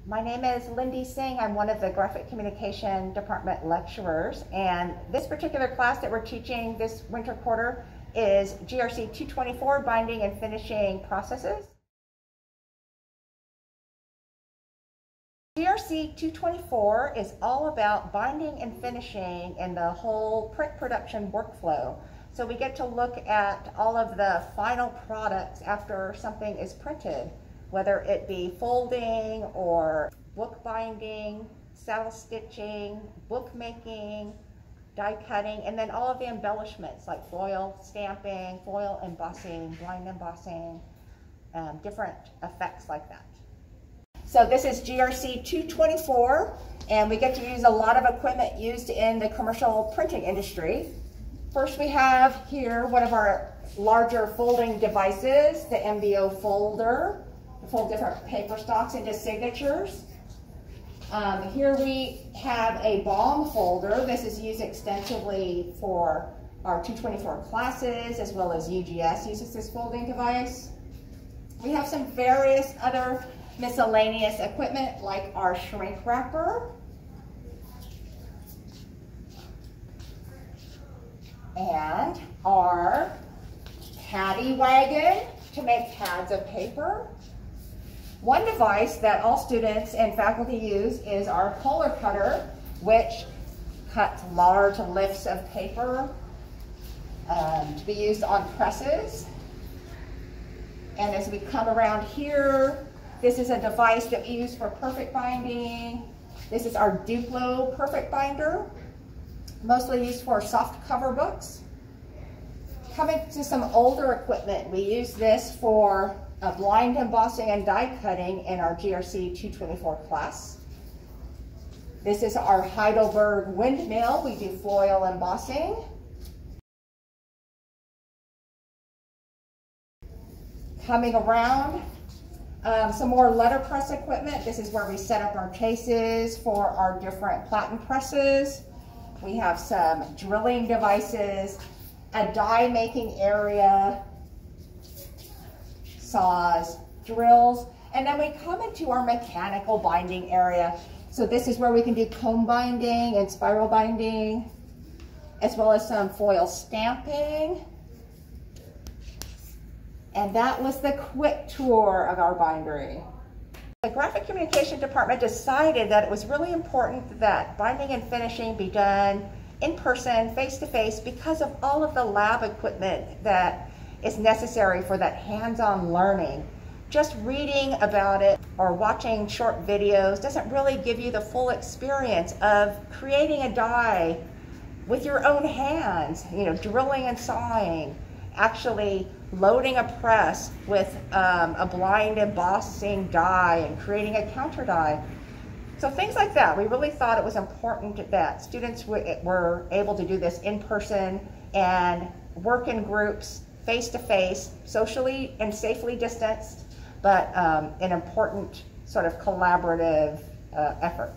My name is Lyndee Sing. I'm one of the Graphic Communication Department lecturers, and this particular class that we're teaching this winter quarter is GrC 224, Binding and Finishing Processes. GrC 224 is all about binding and finishing and the whole print production workflow. So we get to look at all of the final products after something is printed, whether it be folding or book binding, saddle stitching, bookmaking, die cutting, and then all of the embellishments like foil stamping, foil embossing, blind embossing, different effects like that. So this is GrC 224, and we get to use a lot of equipment used in the commercial printing industry. First, we have here one of our larger folding devices, the MBO folder, to fold different paper stocks into signatures. Here we have a balm folder. This is used extensively for our 224 classes, as well as UGS uses this folding device. We have some various other miscellaneous equipment like our shrink wrapper and our paddy wagon to make pads of paper. One device that all students and faculty use is our polar cutter, which cuts large lifts of paper to be used on presses. And as we come around here, this is a device that we use for perfect binding. This is our Duplo perfect binder, mostly used for soft cover books. Coming to some older equipment, we use this for blind embossing and die cutting in our GrC 224 class. This is our Heidelberg windmill. We do foil embossing. Coming around, some more letterpress equipment. This is where we set up our cases for our different platen presses. We have some drilling devices, a die making area, saws, drills, and then we come into our mechanical binding area. So this is where we can do comb binding and spiral binding, as well as some foil stamping. And that was the quick tour of our bindery. The Graphic Communication Department decided that it was really important that binding and finishing be done in person, face-to-face, because of all of the lab equipment that is necessary for that hands-on learning. Just reading about it or watching short videos doesn't really give you the full experience of creating a die with your own hands, drilling and sawing, actually loading a press with a blind embossing die and creating a counter die. So things like that. We really thought it was important that students were able to do this in person and work in groups, face-to-face, socially and safely distanced, but an important sort of collaborative effort.